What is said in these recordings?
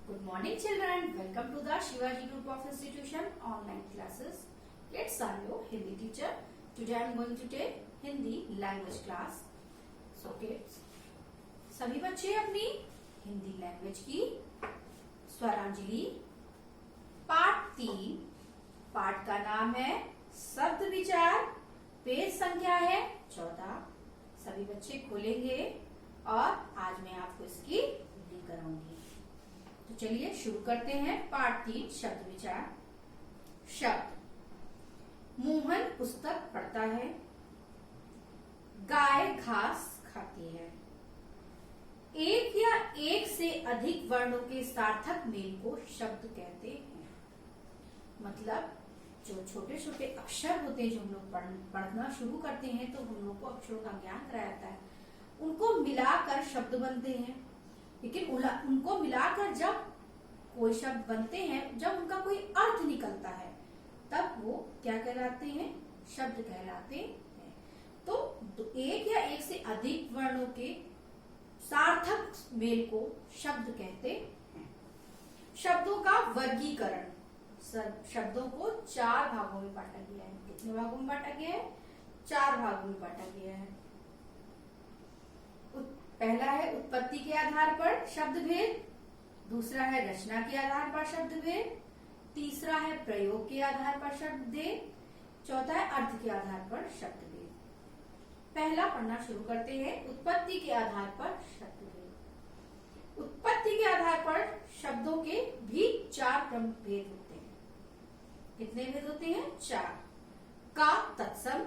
Good morning, children. Welcome to the Shivaji Group of Institution online classes. Kids, I'm your Hindi teacher. Today I'm going to take Hindi language class. So kids, सभी बच्चे अपनी Hindi language की स्वरांजलि पाठ 3 पाठ का नाम है शब्द विचार। पेज संख्या है 14। सभी बच्चे खोलेंगे और आज मैं आपको इसकी रीडिंग कराऊंगी। तो चलिए शुरू करते हैं पाठ 3 शब्द विचार। शब्द। मोहन पुस्तक पढ़ता है, गाय घास खाती है। एक या एक से अधिक वर्णों के सार्थक मेल को शब्द कहते हैं। मतलब जो छोटे छोटे अक्षर होते हैं, जो हम लोग पढ़ना शुरू करते हैं तो हम लोग को अक्षरों का ज्ञान कराया जाता है, उनको मिलाकर शब्द बनते हैं। लेकिन उनको मिलाकर जब कोई शब्द बनते हैं, जब उनका कोई अर्थ निकलता है, तब वो क्या कहलाते हैं? शब्द कहलाते हैं। तो एक या एक से अधिक वर्णों के सार्थक मेल को शब्द कहते हैं। शब्दों का वर्गीकरण। शब्दों को 4 भागों में बांटा गया है। कितने भागों में बांटा गया है? 4 भागों में बांटा गया है। पहला है उत्पत्ति के आधार पर शब्द भेद, दूसरा है रचना के आधार पर शब्द भेद, तीसरा है प्रयोग के आधार पर शब्द भेद, चौथा है अर्थ के आधार पर शब्द भेद। पहला पढ़ना शुरू करते हैं उत्पत्ति के आधार पर शब्द भेद। उत्पत्ति के आधार पर शब्दों के भी 4 प्रमुख भेद होते हैं। कितने भेद होते हैं? 4। का तत्सम,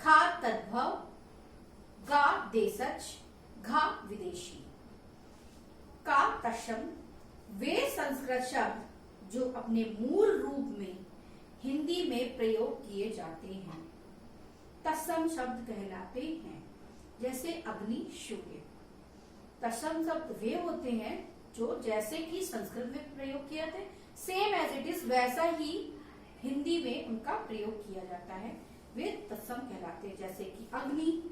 खा तद्भव, गा देशज, घा विदेशी। का तत्सम वे संस्कृत शब्द जो अपने मूल रूप में हिंदी में प्रयोग किए जाते हैं, तत्सम शब्द कहलाते हैं। जैसे अग्नि, सूर्य। तत्सम शब्द वे होते हैं जो जैसे कि संस्कृत में प्रयोग किए थे, सेम एज इट इज वैसा ही हिंदी में उनका प्रयोग किया जाता है, वे तत्सम कहलाते हैं। जैसे कि अग्नि,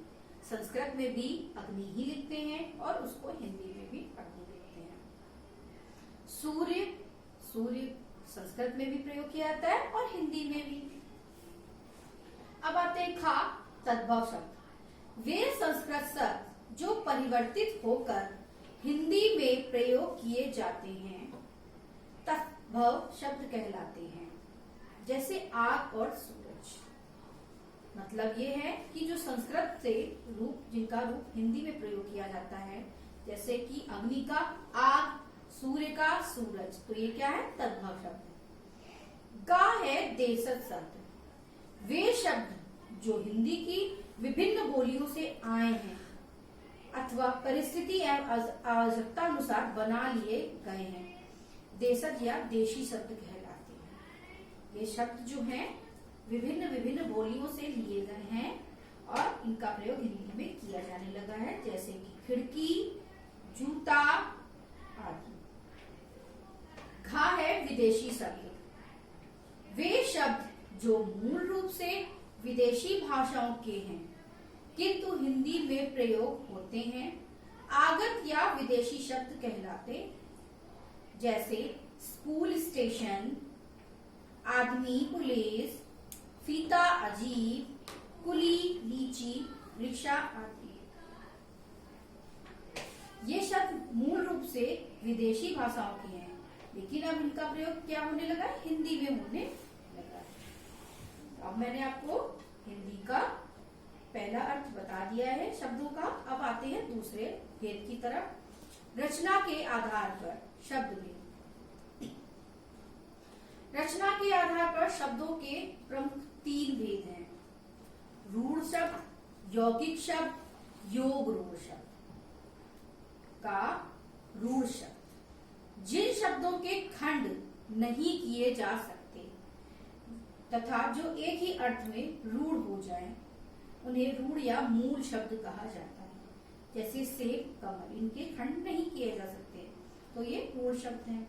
संस्कृत में भी अग्नि ही लिखते हैं और उसको हिंदी में भी अग्नि लिखते हैं। सूर्य, सूर्य संस्कृत में भी प्रयोग किया जाता है और हिंदी में भी। अब आते हैं खा तद्भव शब्द। वे संस्कृत शब्द जो परिवर्तित होकर हिंदी में प्रयोग किए जाते हैं, तद्भव शब्द कहलाते हैं। जैसे आग और सूरज। मतलब ये है कि जो संस्कृत से रूप, जिनका रूप हिंदी में प्रयोग किया जाता है, जैसे कि अग्नि का आग, सूर्य का सूरज, तो ये क्या है? तद्भव शब्द। गा है देशज शब्द। वे शब्द जो हिंदी की विभिन्न बोलियों से आए हैं अथवा परिस्थिति एवं आवश्यकता अनुसार बना लिए गए हैं, देशज या देशी शब्द कहलाते हैं। ये शब्द जो हैं विभिन्न विभिन्न बोलियों से लिए गए हैं और इनका प्रयोग हिंदी में किया जाने लगा है। जैसे कि खिड़की, जूता आदि। घा है विदेशी शब्द। वे शब्द जो मूल रूप से विदेशी भाषाओं के हैं किंतु हिंदी में प्रयोग होते हैं, आगत या विदेशी शब्द कहलाते। जैसे स्कूल, स्टेशन, आदमी, पुलिस, फीता, अजीब, कुली, लीची, रिक्शा आदि। ये शब्द मूल रूप से विदेशी भाषाओं के हैं, लेकिन अब इनका प्रयोग क्या होने लगा? हिंदी में होने लगा। अब मैंने आपको हिंदी का पहला अर्थ बता दिया है शब्दों का। अब आते हैं दूसरे भेद की तरफ। रचना के आधार पर शब्द भेद। रचना के आधार पर शब्दों के प्रमुख 3 भेद हैं। रूढ़ शब्द, यौगिक शब्द, योग रूढ़ शब्द। का रूढ़ शब्द जिन शब्दों के खंड नहीं किए जा सकते तथा जो एक ही अर्थ में रूढ़ हो जाए, उन्हें रूढ़ या मूल शब्द कहा जाता है। जैसे सेब, कमल, इनके खंड नहीं किए जा सकते, तो ये रूढ़ शब्द हैं।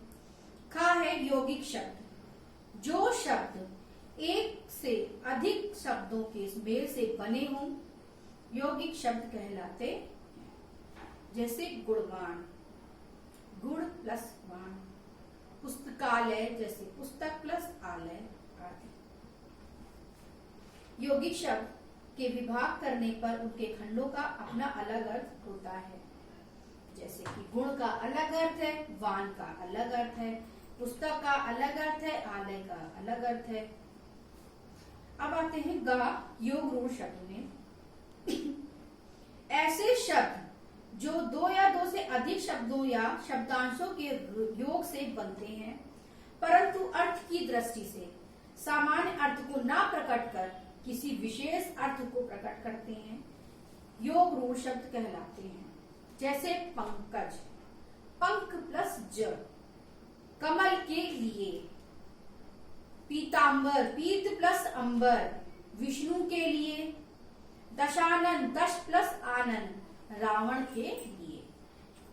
खा है यौगिक शब्द। जो शब्द एक से अधिक शब्दों के मेल से बने हों, यौगिक शब्द कहलाते हैं। जैसे गुणवान, गुण प्लस वान, पुस्तकालय जैसे पुस्तक प्लस आलय आदि। यौगिक शब्द के विभाग करने पर उनके खंडों का अपना अलग अर्थ होता है। जैसे कि गुण का अलग अर्थ है, वान का अलग अर्थ है, पुस्तक का अलग अर्थ है, आलय का अलग अर्थ है। अब आते हैं गा योग रूढ़ शब्द में। ऐसे शब्द जो दो या दो से अधिक शब्दों या शब्दांशों के योग से बनते हैं, परंतु अर्थ की दृष्टि से सामान्य अर्थ को ना प्रकट कर किसी विशेष अर्थ को प्रकट करते हैं, योग रूढ़ शब्द कहलाते हैं। जैसे पंकज, पंक प्लस ज, कमल के लिए, पीतांबर, पीत प्लस अंबर, विष्णु के लिए, दशानन, दश प्लस आनन, रावण के लिए।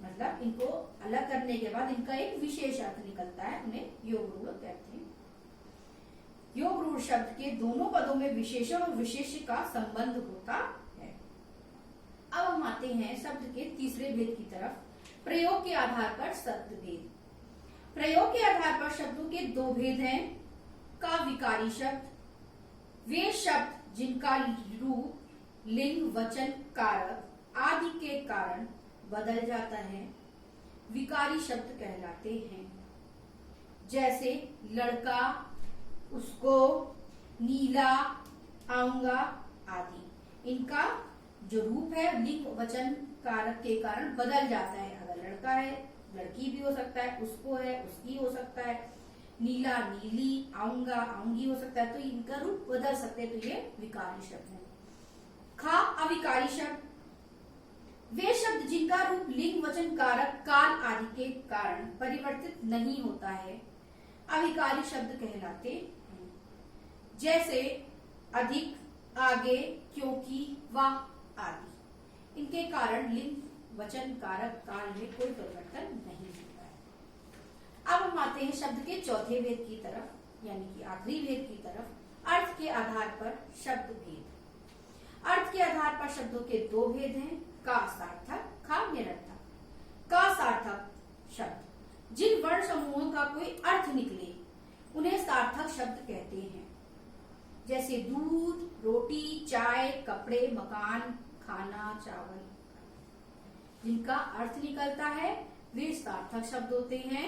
मतलब इनको अलग करने के बाद इनका एक विशेष अर्थ निकलता है, उन्हें योग रूढ़ कहते हैं। योग रूढ़ शब्द के दोनों पदों में विशेषण और विशेष्य का संबंध होता है। अब हम आते हैं शब्द के तीसरे भेद की तरफ, प्रयोग के आधार पर शब्द भेद। प्रयोग के आधार पर शब्दों के दो भेद हैं, का विकारी शब्द, वे शब्द जिनका रूप लिंग, वचन, कारक आदि के कारण बदल जाता है, विकारी शब्द कहलाते हैं। जैसे लड़का, उसको, नीला, आऊंगा आदि। इनका जो रूप है लिंग, वचन, कारक के कारण बदल जाता है। अगर लड़का है, लड़की भी हो सकता है, उसको है, उसकी हो सकता है, नीला, नीली, आऊंगा, आऊंगी हो सकता है, तो इनका रूप बदल सकते हैं, तो ये विकारी शब्द है। खा अविकारी शब्द, वे शब्द जिनका रूप लिंग, वचन, कारक, काल आदि के कारण परिवर्तित नहीं होता है, अविकारी शब्द कहलाते हैं। जैसे अधिक, आगे, क्योंकि, वाह आदि। इनके कारण लिंग, वचन, कारक, काल में कोई परिवर्तन नहीं होता है। अब हम आते हैं शब्द के चौथे भेद की तरफ, यानी कि आखिरी भेद की तरफ, अर्थ के आधार पर शब्द भेद। अर्थ के आधार पर शब्दों के दो भेद हैं, का सार्थक, खा निरर्थक। का सार्थक शब्द जिन वर्ण समूहों का कोई अर्थ निकले उन्हें सार्थक शब्द कहते हैं। जैसे दूध, रोटी, चाय, कपड़े, मकान, खाना, चावल, जिनका अर्थ निकलता है वे सार्थक शब्द होते हैं।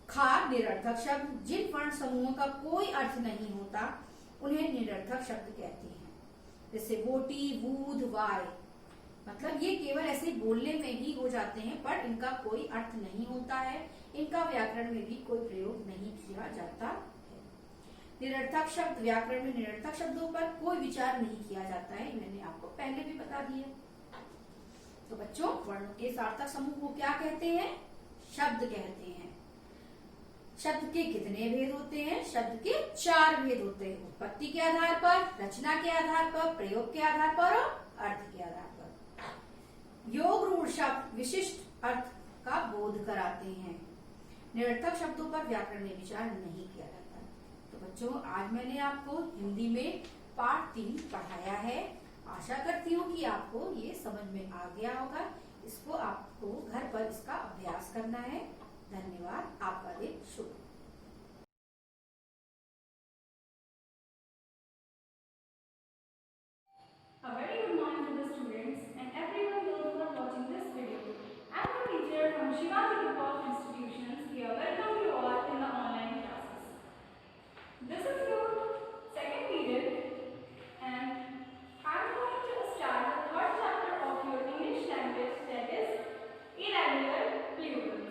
खा निरर्थक शब्द जिन वर्ण समूहों का कोई अर्थ नहीं होता उन्हें निरर्थक शब्द कहते हैं। जैसे बोटी, बूध, वाय, मतलब ये केवल ऐसे बोलने में ही हो जाते हैं पर इनका कोई अर्थ नहीं होता है, इनका व्याकरण में भी कोई प्रयोग नहीं किया जाता है। निरर्थक शब्द, व्याकरण में निरर्थक शब्दों पर कोई विचार नहीं किया जाता है, मैंने आपको पहले भी बता दिया। तो बच्चों, वर्णों के सार्थक समूह को क्या कहते हैं? शब्द कहते हैं। शब्द के कितने भेद होते हैं? शब्द के 4 भेद होते हैं, उत्पत्ति के आधार पर, रचना के आधार पर, प्रयोग के आधार पर और अर्थ के आधार पर। योग रूढ़ शब्द विशिष्ट अर्थ का बोध कराते हैं। निरर्थक शब्दों पर व्याकरण में विचार नहीं किया जाता। तो बच्चों, आज मैंने आपको हिंदी में पाठ 3 पढ़ाया है। आशा करती हूँ कि आपको ये समझ में आ गया होगा। इसको आपको घर पर इसका अभ्यास करना है। धन्यवाद। आपका दिन शुभ। A very good morning to the students and everyone those who are watching this video. I am your teacher from Shivaji Group of Institutions. Here, welcome you all in the online classes. This is your second period and I am going to start the 3rd chapter of your English language, that is irregular plurals.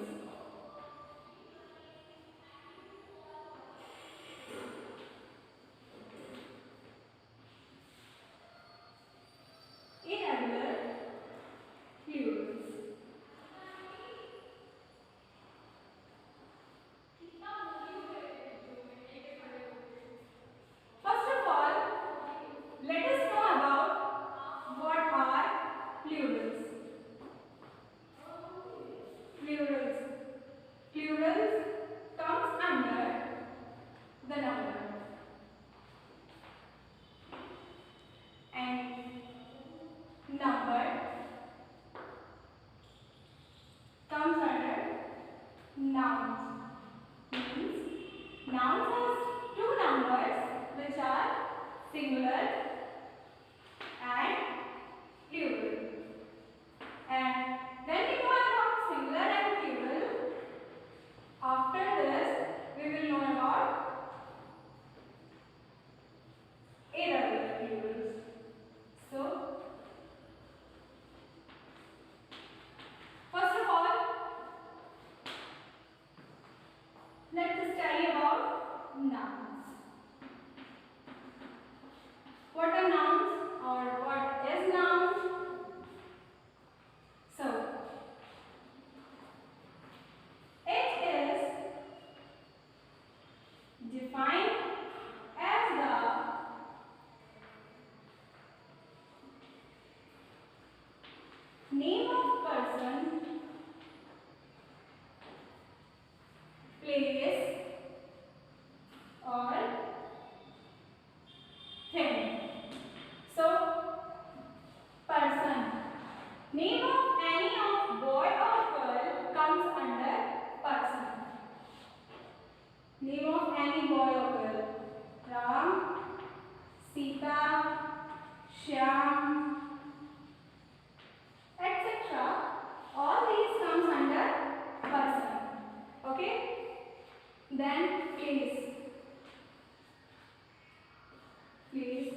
Place.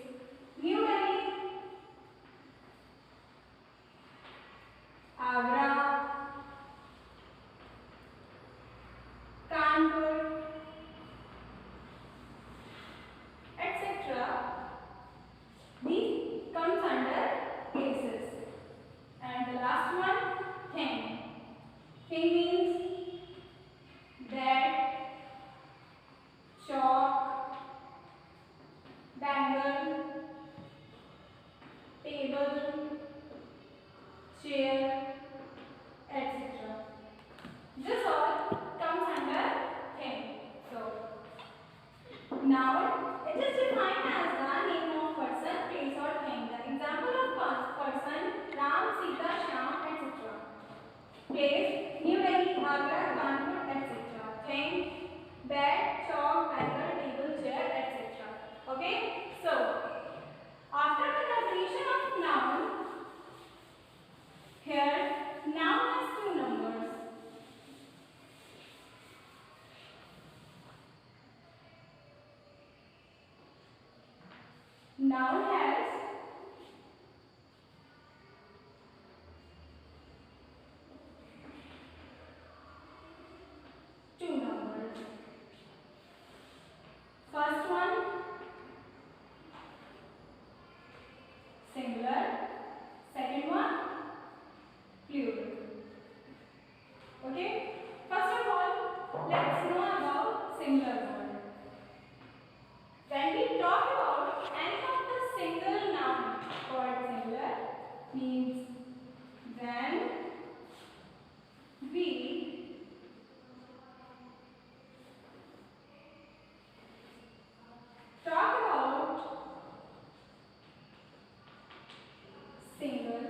New Delhi, Agra, Kanpur, etc. These comes under places. And the last one, thing. Thing means bed, chalk, bangle, table, chair, etc. This all comes under thing. So noun, it is defined as the name of person, place or thing. The example of person, Ram, Sita, Shyam, etc. Place, New Delhi, Agra, Kanpur, etc. Thing, bed, chalk, bangle, table, chair, etc. Okay? So, after the definition of noun, here noun has two numbers. Noun has two numbers. First one, singular. Second one, plural. Okay? First of all, let's know about singular word. When we talk about any of the single noun called singular, means when we talk about single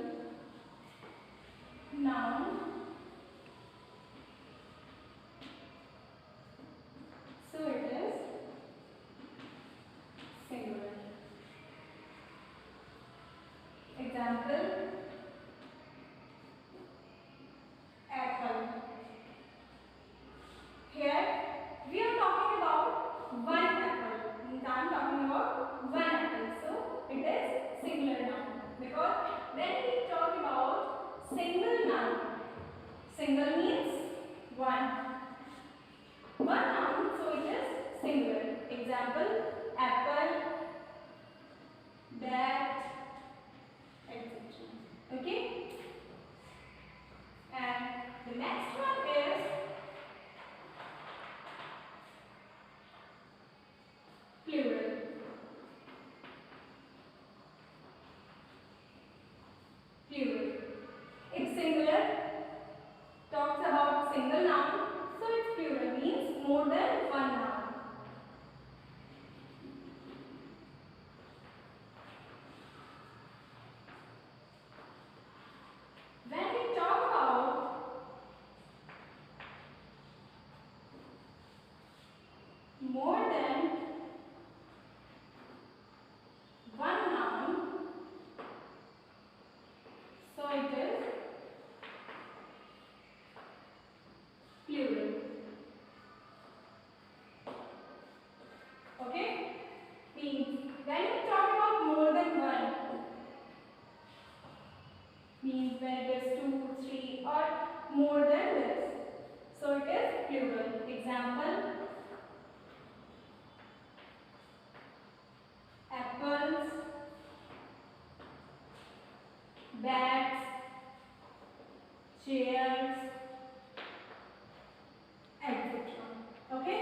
noun, so it is singular. Example, apple. Here we are talking about one apple. Means I am talking about one apple. So it is singular noun. Because when we talk about single noun, single means one. One noun, so it is singular. Example, apple, bat, etc. Okay? And the next one is plural. Plural. If singular talks about single noun, so its plural means more than one noun. When we talk about more than one noun, so it is plural. Okay? Means when we talk about more than one, means when it is 2, 3 or more than this, so it is plural. Example, apples, bats, chairs, etc. Okay?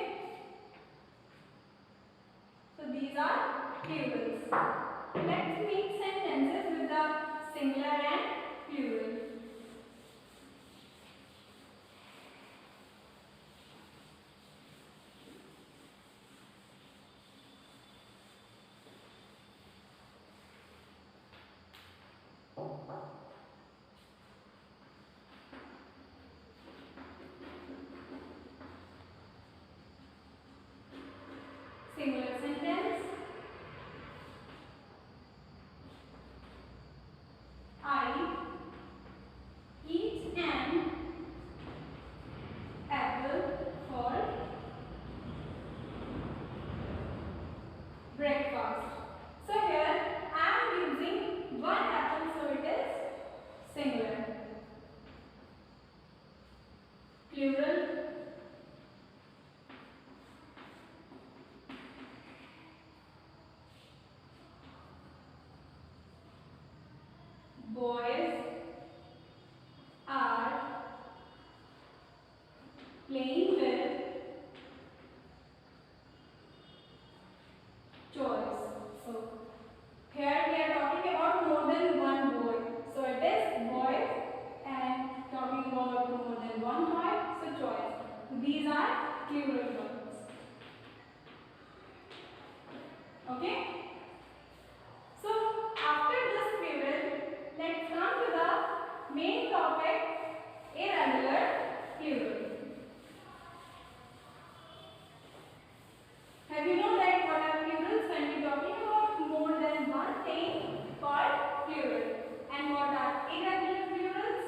So these are plurals. Let's make sentences with the singular and plural. Singular sentence. I toys. So here we are talking about more than one boy. So it is boys, and talking about more than one toy. So toys. These are plural nouns. Okay. So after this plural, let's come to the main topic, irregular plural. Have you know that what are plurals? When we are talking about more than one thing called plural. And what are irregular plurals?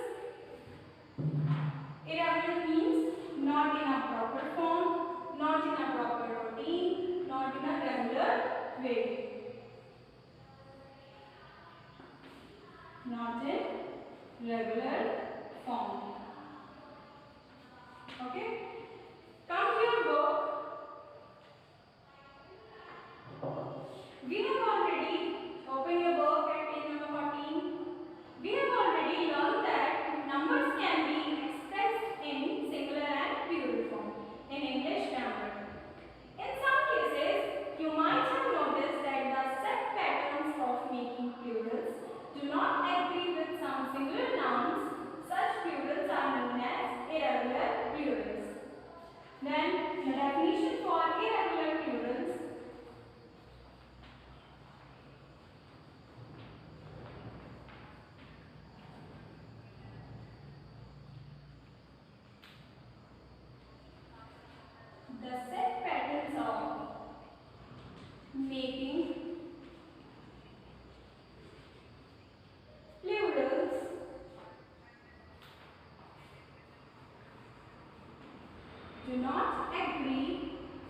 Irregular means not in a proper form, not in a proper routine, not in a regular way. Not in regular form. Okay? Come to your book. We have already opened your book at page number 14. We have already learned that numbers can be expressed in singular and plural form in English grammar. In some cases, you might have noticed that the set patterns of making plurals do not agree with some singular nouns. Such plurals are known as irregular plurals. Then the definition for irregular plurals. The set patterns of making plurals do not agree with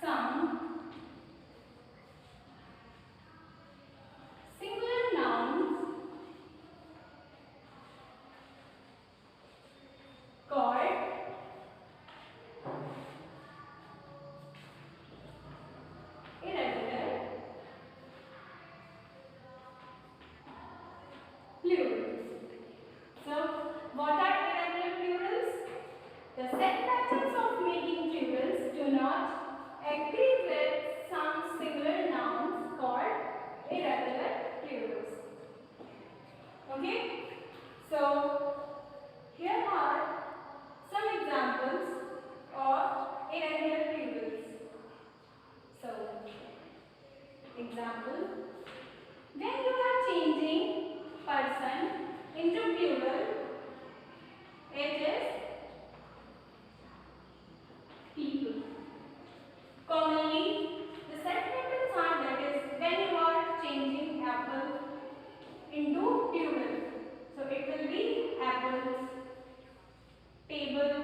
some singular nouns called irregular plurals. So, what are irregular plurals? The set patterns of making plurals do not agree with some singular nouns called irregular plurals. Okay? So, here are some examples of irregular plurals. So, example, when you are changing person into plural, it is people. Commonly, the set patterns are that is when you are changing apple into plural. So it will be apples, table,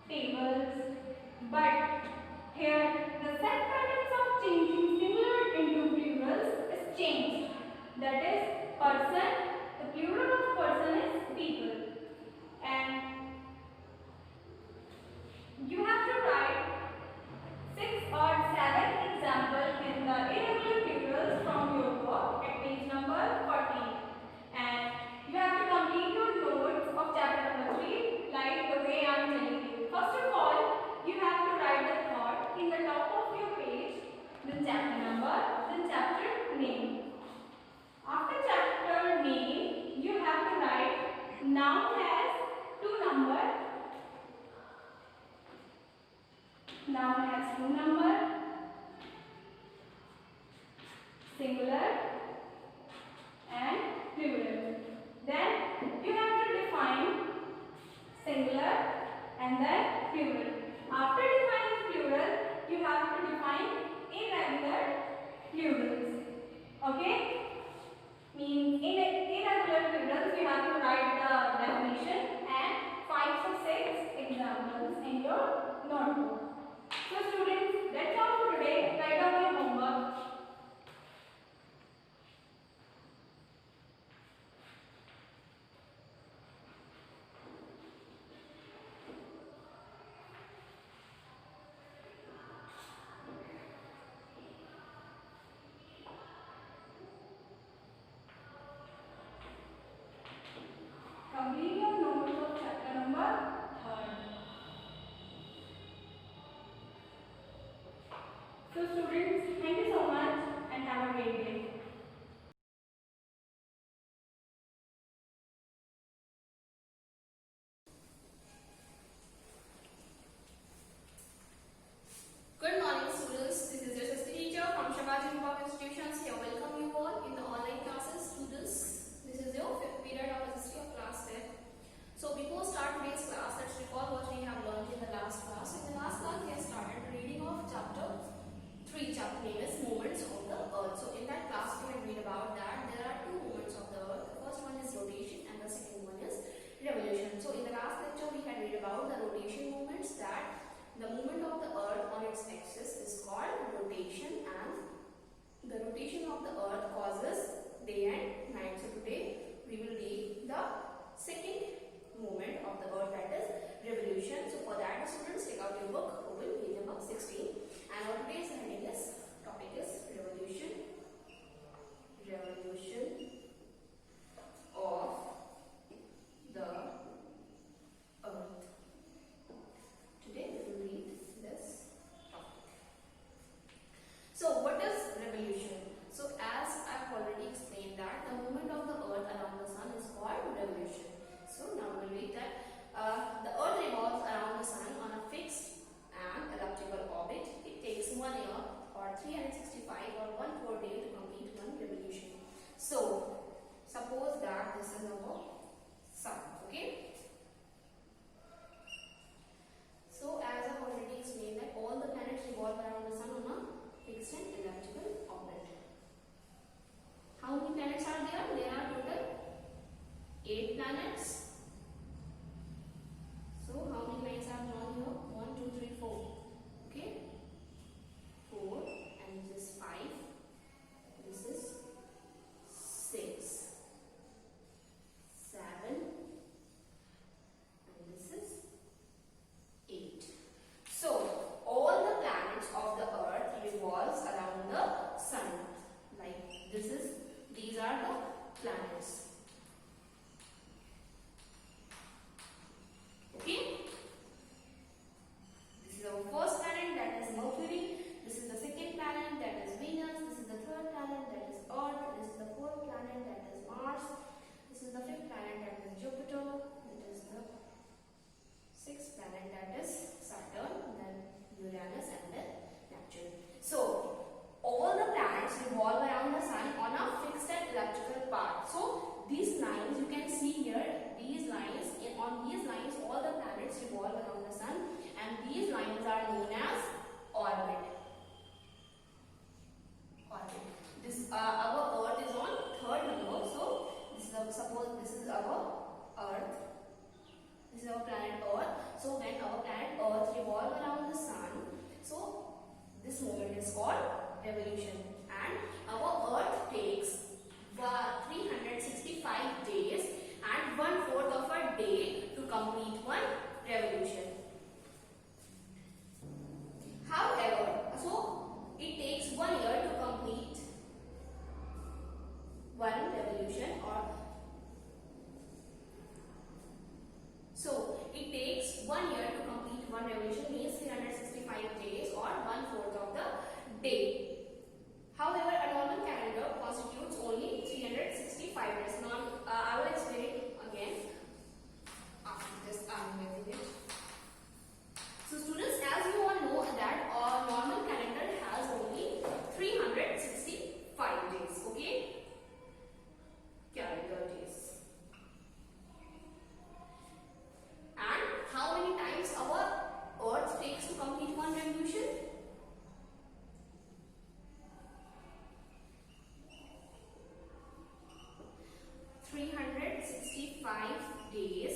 tables. But here the set patterns of changing singular into plurals is changed. That is person, the plural of person is people. And you have to write 6 or 7 examples in the irregular plurals from your book at page number 14. And you have to complete your notes of chapter number 3 like the way I am telling you. First of all, you have to write the thought in the top of your page, then chapter number, then chapter name. After chapter name, you have to write noun has 2 numbers. Noun has 2 numbers, singular and plural. Then you have to define singular and then plural. After defining plural, you have to define irregular plurals. Okay? Means in irregular plurals, you have to write the definition and 5 to 6 examples in your notebook. So students, that's all for today. Write down your homework. So suppose that this is our sun. Okay. So as I already explained that all the planets revolve around the sun on a fixed and elliptical orbit. How many planets are there? There are total 8 planets. So how many lines are drawn here? 1, 2, 3, 4. Okay. 4 and this is 5. This is 6, 7 and this is 8. So all the planets of the earth revolves around the sun. Like these are the planets. Okay. This is our first planet, that is Mercury. This is the second planet, that is Venus. This is the third planet, that is Earth. This is the fourth planet, that is Mars. This is the fifth planet, that is Jupiter. It is the sixth planet, that is Saturn, then Uranus and then Neptune. So all the planets revolve around the sun on a fixed and elliptical path. So these lines you can see here, on these lines all the planets revolve around the sun, and these lines are known as orbit. This our Earth is on third number. So suppose this is our Earth. This is our planet Earth. So when our planet Earth revolve around the sun, so this moment is called revolution, and our Earth takes 365 days and 1/4 of a day to complete one revolution. However, so it takes 1 year to complete one revolution, so it takes 1 year to complete one revolution, means 365 days or 1/4 of the day. However, a normal calendar constitutes only 365 days. Now, I will explain it again after this minute. So, students, as you all know that a normal calendar has only 365 days. Okay, calendar days. And how many times our Earth takes to complete one revolution? 365 days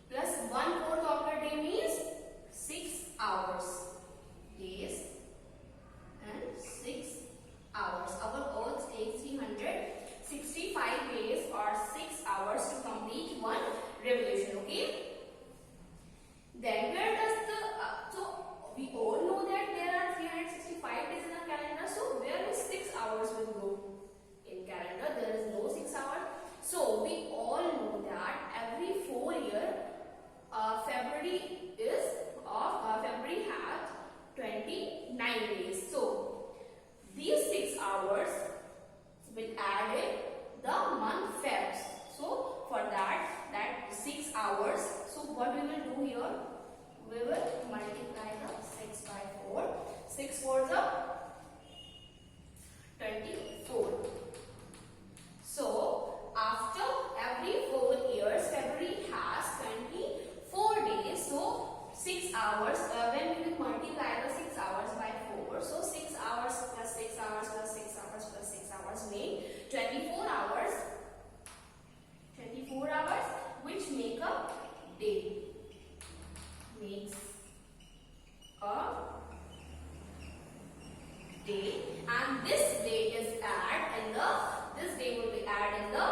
plus 1/4 of a day means 6 hours. Days and 6 hours. Our Earth takes 365 days or 6 hours to complete one revolution. Okay. Then where does the so we all know that there are 365 days in a calendar. So where is 6 hours will go? In calendar there is no 6 hours. So we all know that every 4 years February has 29 days. So these 6 hours will add in the month Feb. So for that 6 hours. So what we will do here? We will multiply the 6 by 4. 6 4s are 24. So after every 4 years, February has 24 days. So 6 hours, when we will multiply the 6 hours by 4, so 6 hours plus 6 hours plus 6 hours plus 6 hours make 24 hours. 24 hours which make a day. Makes a day, and this day is this day will be added in the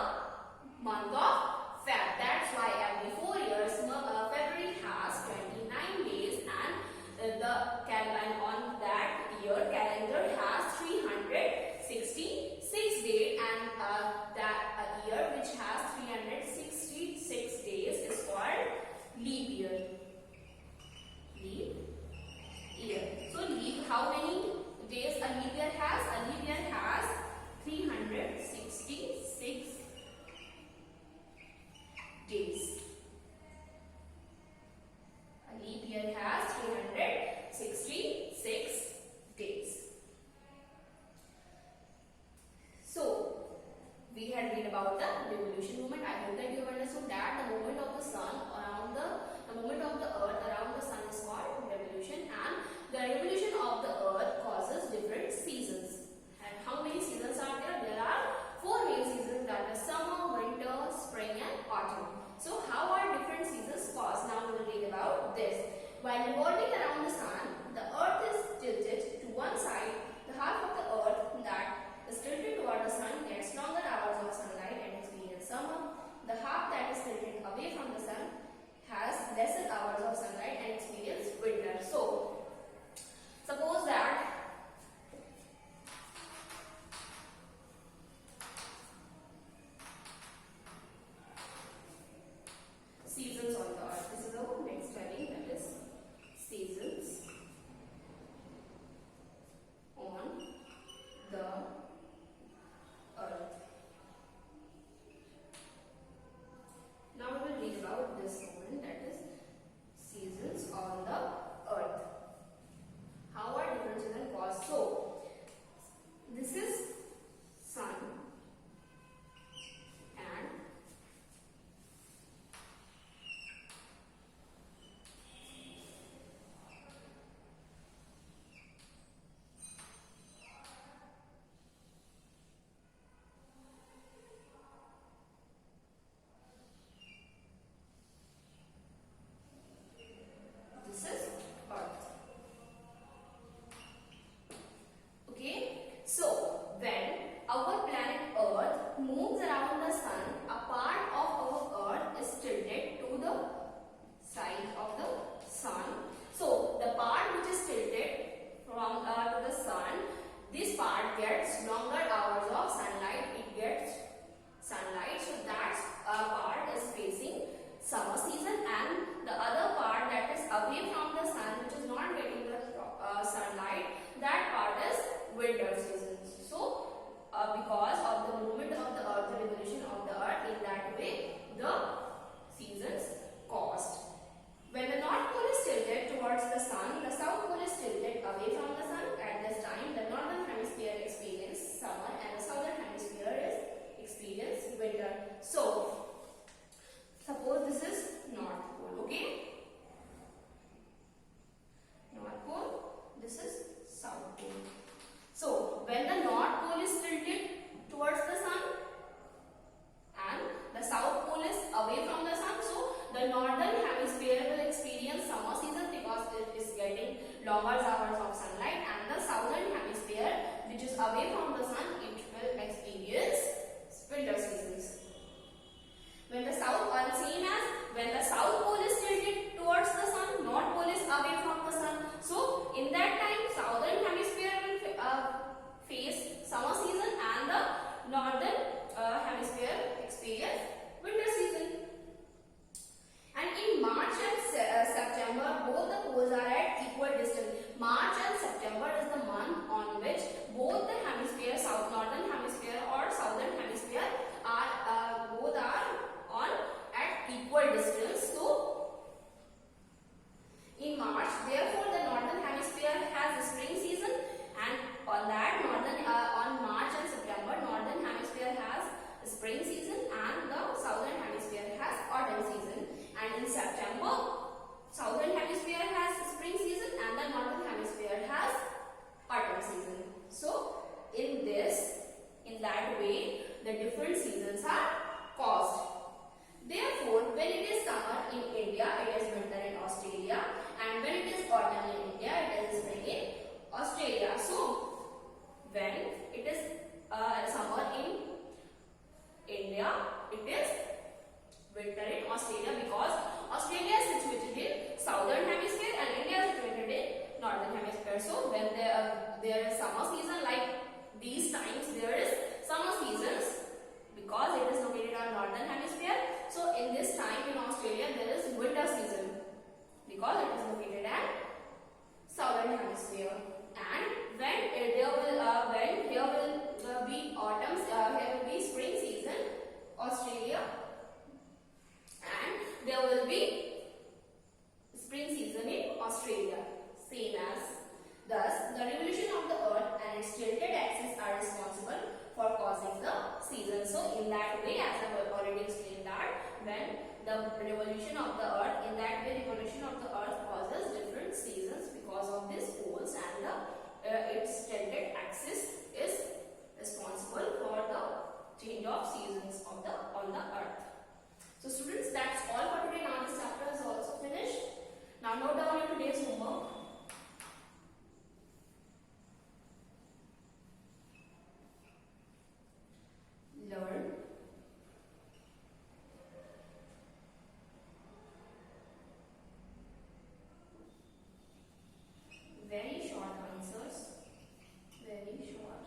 month of Feb. That's why every 4 years February has 29 days, and on that year calendar has 366 days, and that year which has 366 days is called leap year. Leap year. So how many days a leap year has? A leap year has 366 we had read about the revolution movement. I hope that you have understood that the movement of the sun around the movement of the earth around the sun is called revolution, and the revolution of the earth causes different seasons. And how many seasons are there? There are 4 main seasons, that is summer, winter, spring and autumn. So how are different seasons caused? Now we will read about this. While revolving around the sun, the earth is tilted to one side. The half of the earth that is tilted toward the sun gets longer hours of sunlight and experience summer. The half that is tilted away from the sun has lesser hours of sunlight and experience winter. So, suppose that seasons on the earth. This is our next heading, that is seasons on the earth. Now we will read about this one, that is seasons on the earth. How are different seasons caused? So this is sun and this is earth. Okay, so when our planet earth moves around the sun, a part of our earth is tilted to the side of the sun. So the part which is tilted from to the sun, this part gets longer hours of sunlight. It gets sunlight, so that part is facing summer season, and the other part that is away from the sun, which is not getting the sunlight, that part is winter season. So because of the movement of the earth, the revolution of the earth, in that way the seasons caused. When the north pole is tilted towards the sun, the south pole is tilted away from the sun. At this time, the northern hemisphere experiences summer and the southern hemisphere is experience winter. So suppose this is north pole, okay? North pole, this is south pole. So when the north pole is tilted towards the sun and the south pole is away from the sun, so the northern hemisphere will experience summer season because it is getting longer hours of sunlight, and the southern hemisphere, which is away from the sun, it will experience winter seasons. When the south pole is tilted towards the sun, north pole is away from the sun. So in that time, southern hemisphere will face summer season and the northern hemisphere experience winter season. And in March and September, both the poles are at equal distance. March and September is the month on which both the hemisphere, northern hemisphere or southern hemisphere, are both are on at equal distance. So in March, therefore, the northern hemisphere has a spring season, and on that on March and September, northern hemisphere has a spring season and the southern hemisphere has autumn season. And in September, southern hemisphere has spring season and the northern hemisphere has autumn season. So in that way, the different seasons are caused. Therefore, when it is summer in India, it is winter in Australia, and when it is autumn in India, it is spring in Australia. So when it is summer in India, it is winter in Australia, because Australia is situated in southern hemisphere and India is situated in northern hemisphere. So when there is summer season, like these times there is summer seasons because it is located on northern hemisphere. So in this time in Australia there is winter season because it is located at southern hemisphere. And when here will be autumn, here will be spring season, Australia, and there will be spring season in Australia, same as. Thus, the revolution of the earth and its tilted axis are responsible for causing the season. So when the revolution of the earth, in that way revolution of the earth causes different seasons because of these poles, and its tilted axis is responsible for the change of seasons of on the earth. So students, that's all for today. Now this chapter is also finished. Now note down your today's homework. Learn very short answers, very short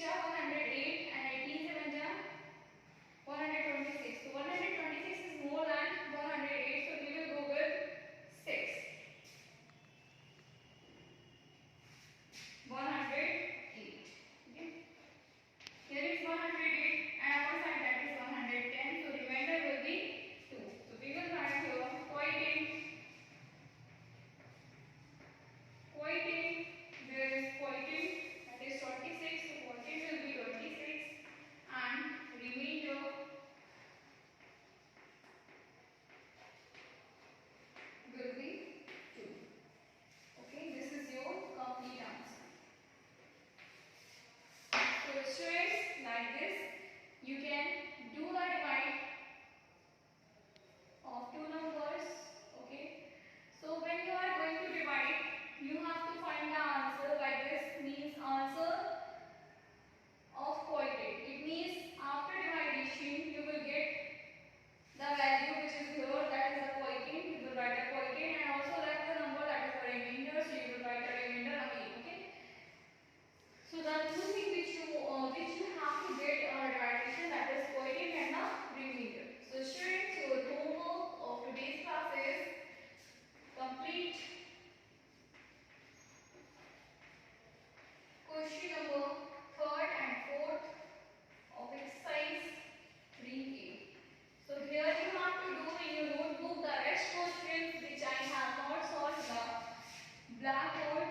जा 108 and 18 से बन जा 126. So 126 is more than 108, so we will go with 6. 108. Okay. Here is 108 and upper side that is 110. So remainder will be 2. So we will write here quoting. There is quoting that is 26. So quoting will be 26 and remainder will be 2. Okay, this is your complete answer. So students, like this, you can do the divide of two numbers. Okay, so when you are going to divide, you have to find the answer. Like this means answer of quotient. It means after division you will get the value which is here, that is the quotient. You will write the quotient and also left the number, that is the remainder. So you will write the remainder again. Okay. So the two things which you have to get division, that is quotient and the remainder. So students, your homework of today's class is complete. Question number 3rd and 4th of exercise 3A. So here you have to do in your notebook the rest questions which I have not solved the blackboard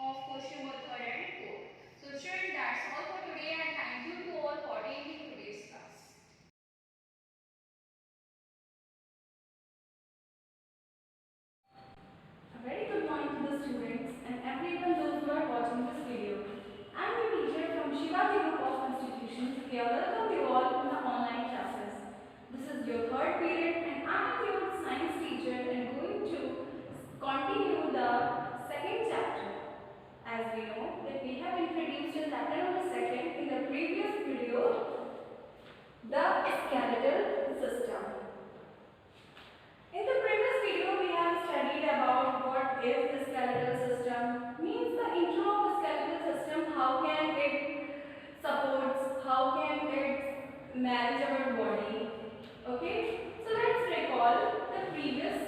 of question number 3rd and 4th. So students, that's all for today and thank you to all for attending today's class. A very good morning to the students and everyone those who are watching this video. I am your teacher from Shivaji Group of Institutions. We welcome you all in the online classes. This is your 3rd period and I am your science teacher and going to continue the 2nd chapter. As we know that we have introduced in chapter number 2nd in the previous video, the skeletal system. In the previous video, we have studied about what is the skeletal system, means the intro of the skeletal system, how can it supports, how can it manage our body. Okay, so let's recall the previous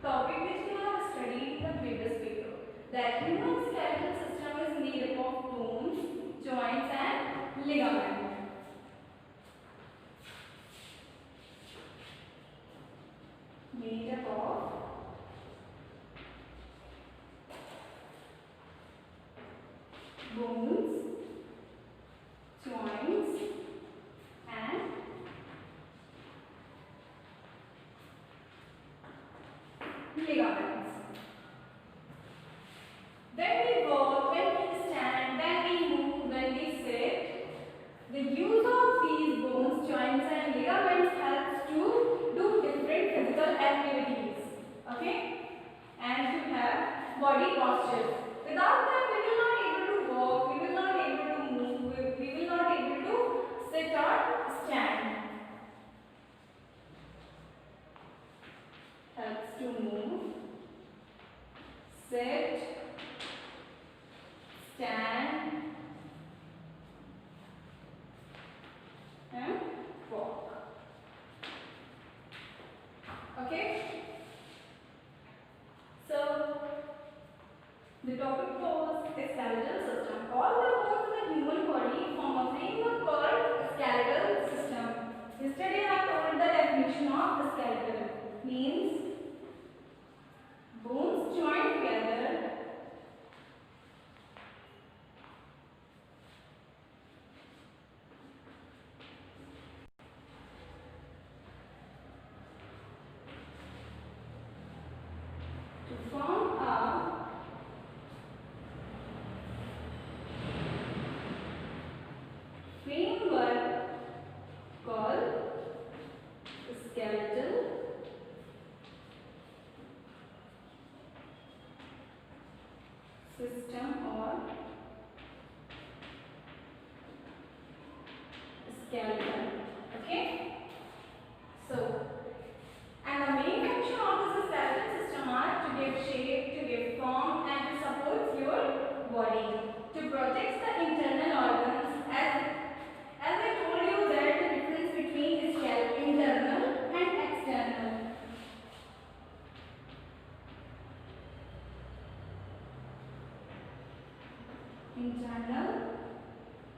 topic which we have studied in the previous video. That human skeletal system is made up of bones, joints and ligaments. Made up of bones, joints and ligaments. When we walk, when we stand, when we move, when we sit, the use of these bones, joints and ligaments helps to do different physical activities, okay, and to have body postures. Without them, we will not able to walk, we will not able to move, we will not able to sit or stand. Helps to move, sit, stand and walk. Okay, so the topic was skeletal system. All the bones in the human body form a framework called skeletal system. Yesterday I told the definition of the skeletal means bones joined together to form a framework called skeletal system or skeleton. Okay, so and the main function of this skeletal system are to give shape, to give form and to support your body, to protect the internal,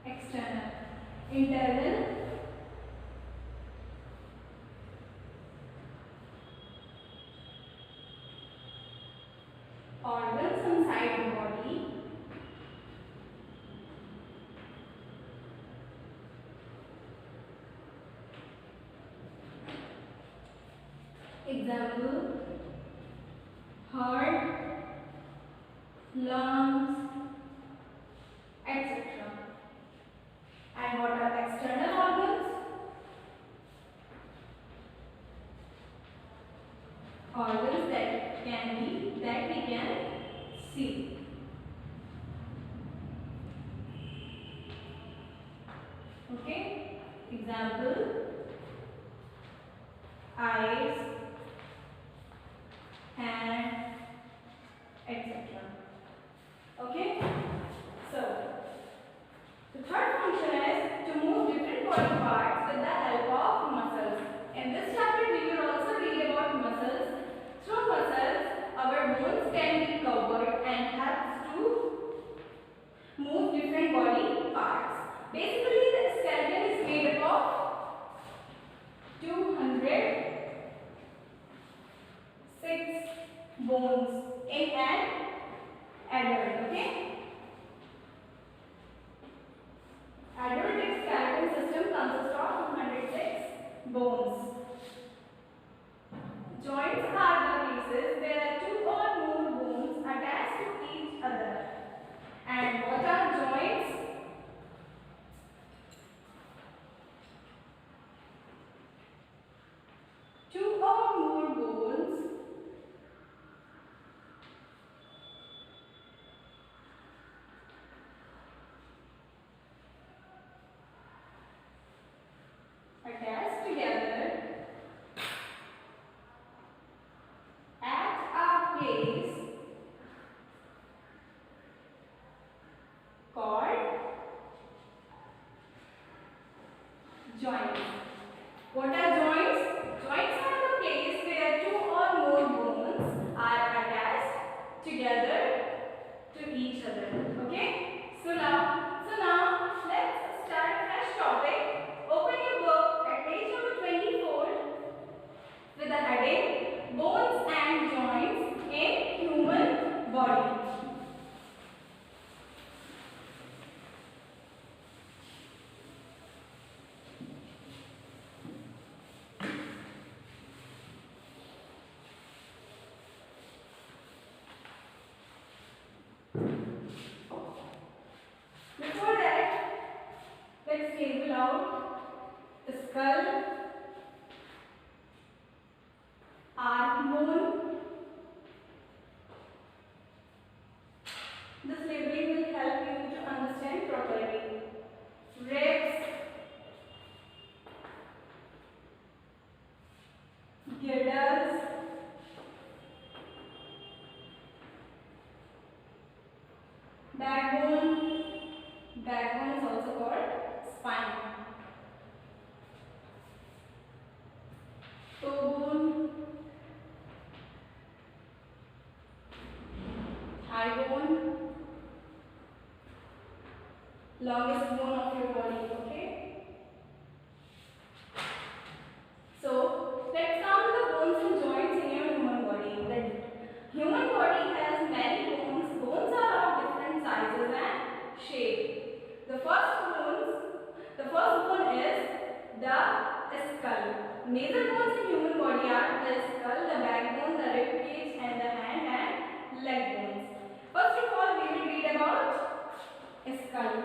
external, internal, organs inside the body, example, heart, lungs, etc. And what are external organs? Organs that we can see. Okay? Example, eyes, hand, etc. Okay? So, the third function is to move different body parts with the help of muscles. In this chapter, we will also read about muscles. Through muscles, our bones can be covered and helps to move different body parts. Basically, the skeleton is made up of 206 bones in an adult. Okay? Adult skeleton system consists of 206 bones. Joints are the places where two or more bones attach to each other. And what are joints? Two or more bones attached together at a place called joints. What are joints? Joints are the place where two or more bones are attached together to each other. Okay? So now let's start a fresh topic. Open your book at page number 24 with the heading Bones and Joints in Human Body. Before that, let's label out the skull, arm bone. This labeling will help you to understand properly. Ribs, girdles, backbone. Backbone is also called spine. Toe bone, thigh bone, longest bone of your body. Okay. So let's come to the bones and joints in your human body. The human body has many bones. Bones are of different sizes and shape. The first bone is the skull. Major bones in human body are the skull, the backbone, the rib cage, and the hand and leg bones. First of all, we will read about skull.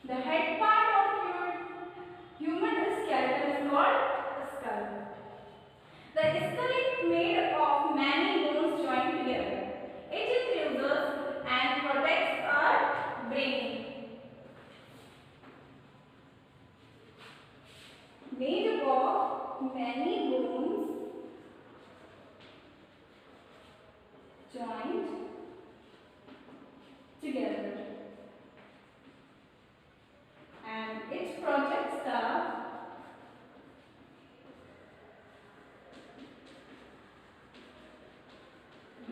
The head part of your human skeleton is called skull. The skull is made of many bones joined together. It includes and protects our brain. Made up of many bones joined together. And it protects the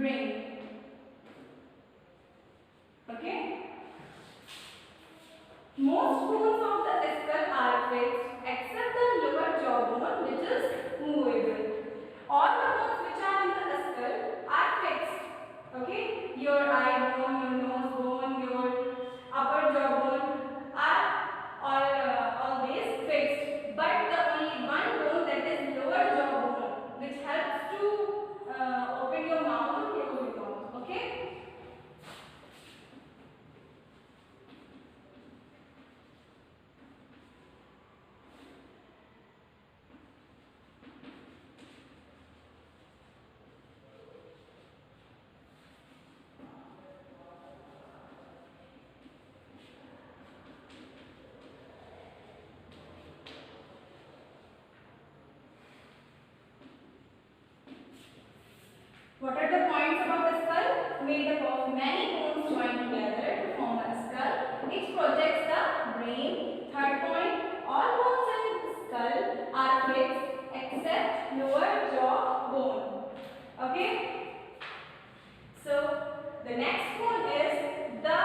brain. Okay? Most bones of the skull are fixed except the lower jawbone, which is movable. All the bones which are in the skull are fixed. Okay? Your eye bone, your nose bone, your upper jawbone are always fixed. But the only one bone, that is lower jawbone, which helps to open your mouth or close your mouth. Okay? What are the points about the skull? Made up of many bones joined together to form a skull. It projects the brain. Third point, all bones in the skull are fixed except lower jaw bone. Okay? So, the next bone is the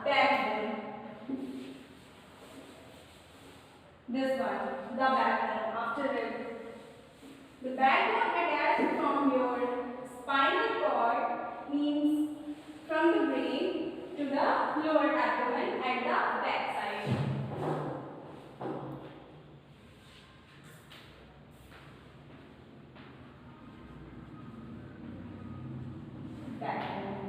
backbone. This one, the backbone, after it. The backbone attached from your spinal cord means from the brain to the lower abdomen at the back side. Backbone.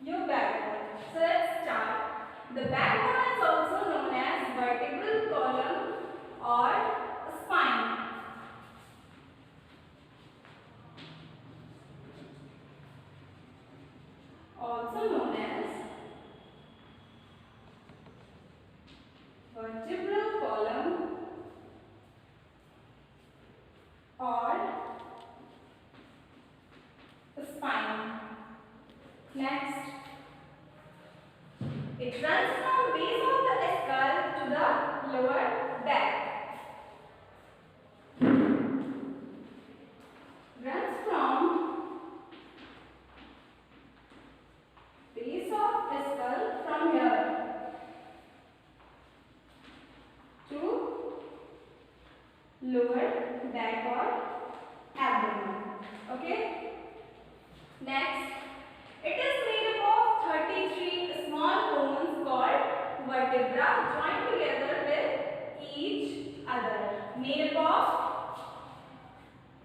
Your backbone. So let's start. The backbone is also known as vertebral column or spine. Also known as vertebral column or spine. Next, it runs from base of the skull to the lower back. Runs from base of skull from here to lower back or abdomen. Okay? Next, it is made up of 33 small bones called vertebra joined together with each other. Made up of,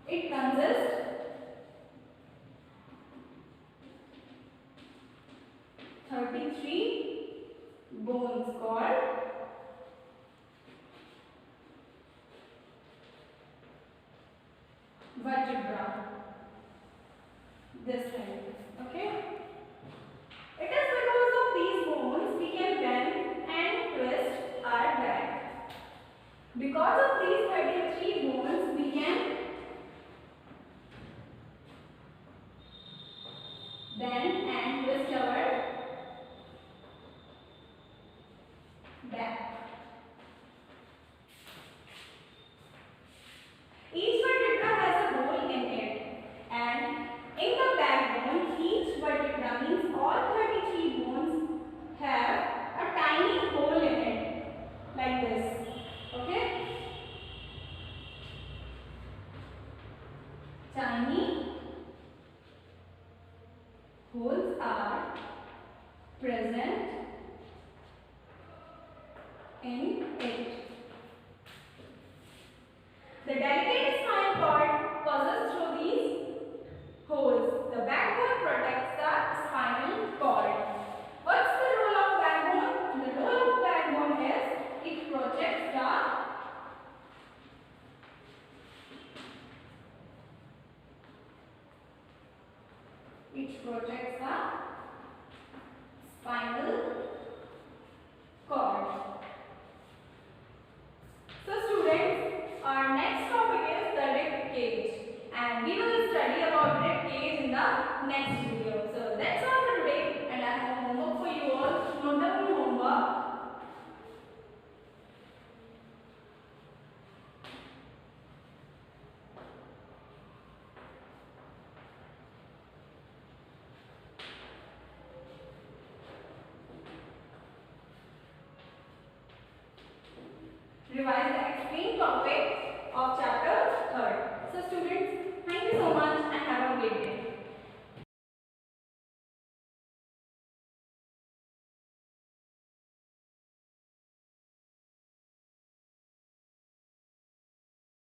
it consists of 33 bones called vertebra. This way. Okay? It is because of these bones we can bend and twist our back. Because of these 33 bones we can bend and twist our back. Each vertebra has a hole in it, and in the backbone, each vertebra means all 33 bones have a tiny hole in it, like this. Okay? Tiny holes are present in it. The delicate spinal cord passes through these holes. The backbone protects the spinal cord. What's the role of backbone? The role of backbone is protects the spinal cord. So students, our next topic is the rib cage, and we will study about rib cage in the next video. So that's all for today, and I have homework for you all. Note down your homework. Revise the explained topic of chapter